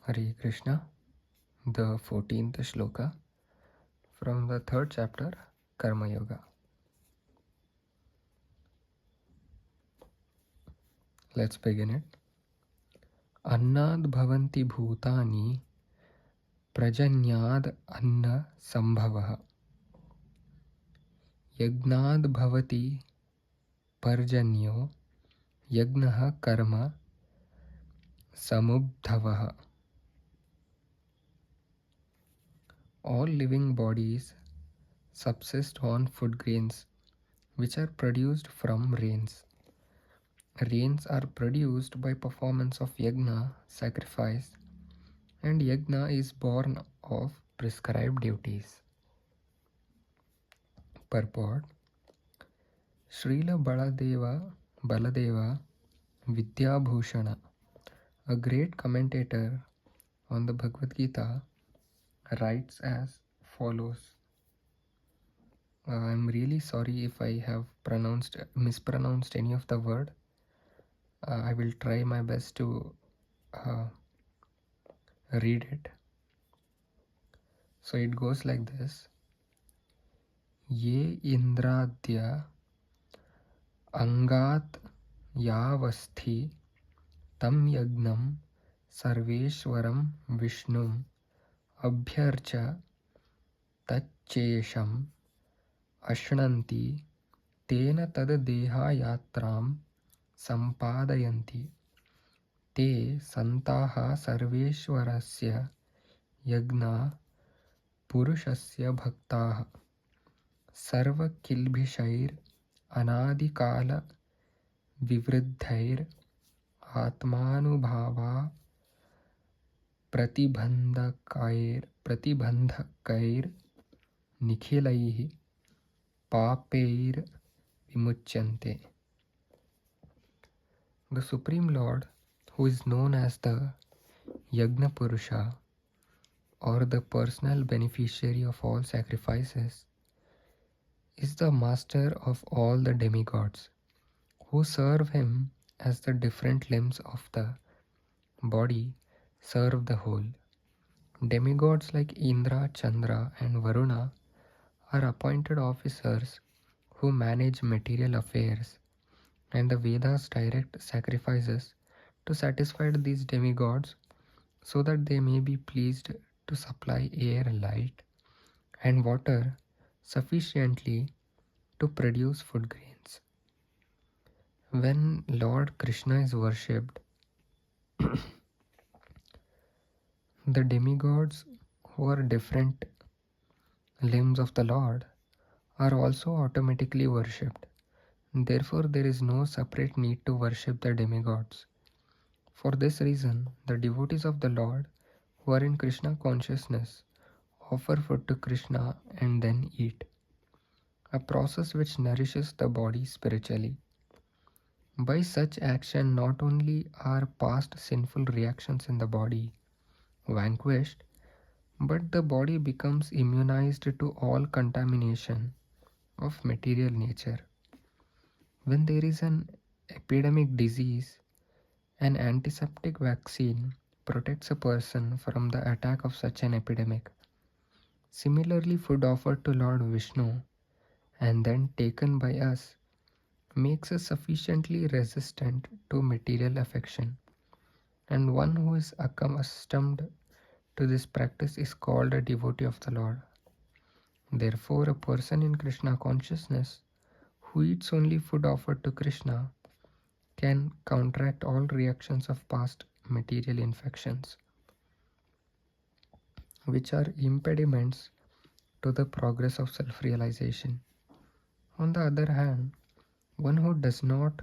Hare Krishna, the 14th Shloka from the third chapter, Karma Yoga. Let's begin it. Annad bhavanti bhutani prajanyad anna sambhavaha. Yagnad bhavati parjanyo yagnaha karma samubdhavaha. All living bodies subsist on food grains which are produced from rains. Rains are produced by performance of yagna, sacrifice, and yagna is born of prescribed duties. Purport: Srila Baladeva Vidyabhushana, a great commentator on the Bhagavad Gita, writes as follows. I'm really sorry if I have mispronounced any of the word. I will try my best to read it. So it goes like this. Ye indradya angat yavasthi tam yagnam sarveshwaram vishnum abhyarcha tachesham ashnanti tena tad deha yatram sampadayanti te santaha sarveshwarasya yagna purushasya bhaktaha sarva kilbhishair anadikala vivriddhair atmanubhava pratibandhakair nikhilaih papair vimuchyante. The Supreme Lord, who is known as the Yagna Purusha, or the personal beneficiary of all sacrifices, is the master of all the demigods, who serve him as the different limbs of the body serve the whole. Demigods like Indra, Chandra, and Varuna are appointed officers who manage material affairs, and the Vedas direct sacrifices to satisfy these demigods so that they may be pleased to supply air, light, and water sufficiently to produce food grains. When Lord Krishna is worshipped, the demigods, who are different limbs of the Lord, are also automatically worshipped. Therefore, there is no separate need to worship the demigods. For this reason, the devotees of the Lord who are in Krishna consciousness offer food to Krishna and then eat, a process which nourishes the body spiritually. By such action, not only are past sinful reactions in the body vanquished, but the body becomes immunized to all contamination of material nature. When there is an epidemic disease, an antiseptic vaccine protects a person from the attack of such an epidemic. Similarly, food offered to Lord Vishnu and then taken by us makes us sufficiently resistant to material affection, and one who is accustomed to this practice is called a devotee of the Lord. Therefore, a person in Krishna consciousness who eats only food offered to Krishna can counteract all reactions of past material infections, which are impediments to the progress of self-realization. On the other hand, one who does not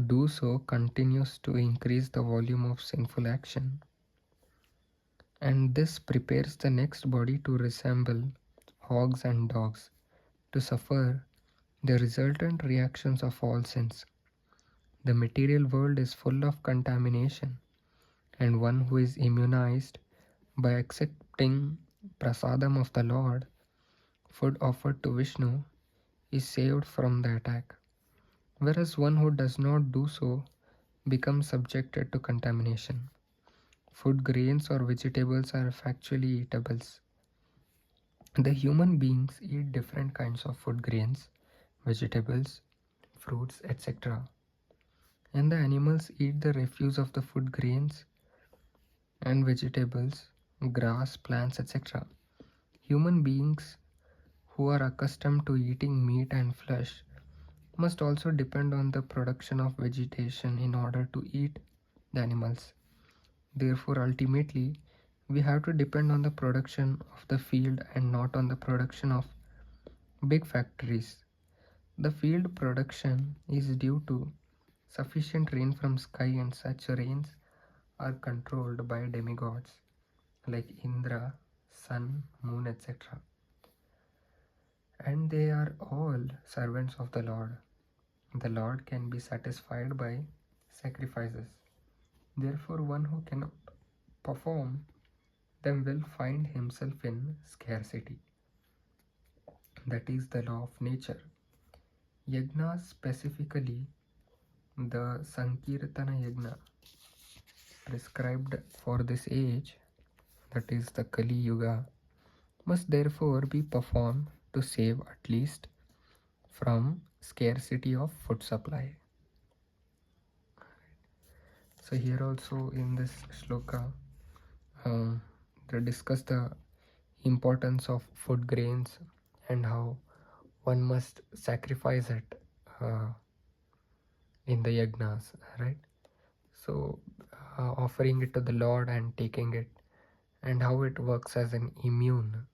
do so continues to increase the volume of sinful action, and this prepares the next body to resemble hogs and dogs, to suffer the resultant reactions of all sins. The material world is full of contamination, and one who is immunized by accepting prasadam of the Lord, food offered to Vishnu, is saved from the attack, whereas one who does not do so becomes subjected to contamination. food grains or vegetables are factually eatables. The human beings eat different kinds of food grains, vegetables, fruits, etc. And the animals eat the refuse of the food grains and vegetables, grass, plants, etc. Human beings who are accustomed to eating meat and flesh must also depend on the production of vegetation in order to eat the animals. Therefore, ultimately, we have to depend on the production of the field and not on the production of big factories. The field production is due to sufficient rain from sky, and such rains are controlled by demigods like Indra, sun, moon, etc. And they are all servants of the Lord. The Lord can be satisfied by sacrifices. Therefore, one who cannot perform them will find himself in scarcity. That is the law of nature. Yagnas, specifically the Sankirtana Yagna prescribed for this age, that is the Kali Yuga, must therefore be performed to save at least from scarcity of food supply. So here also in this shloka, they discuss the importance of food grains and how one must sacrifice it in the yagnas, right? So offering it to the Lord and taking it, and how it works as an immune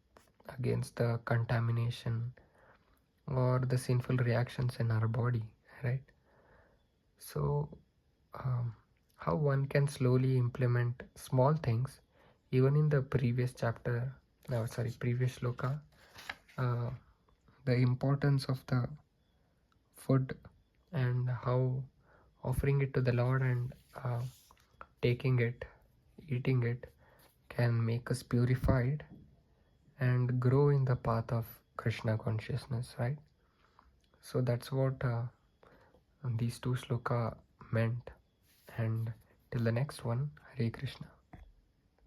against the contamination or the sinful reactions in our body, right? So how one can slowly implement small things. Even in the previous chapter, previous shloka, uh, the importance of the food and how offering it to the Lord and taking it, eating it, can make us purified and grow in the path of Krishna consciousness, right? So that's what these two shloka meant. And till the next one, Hare Krishna.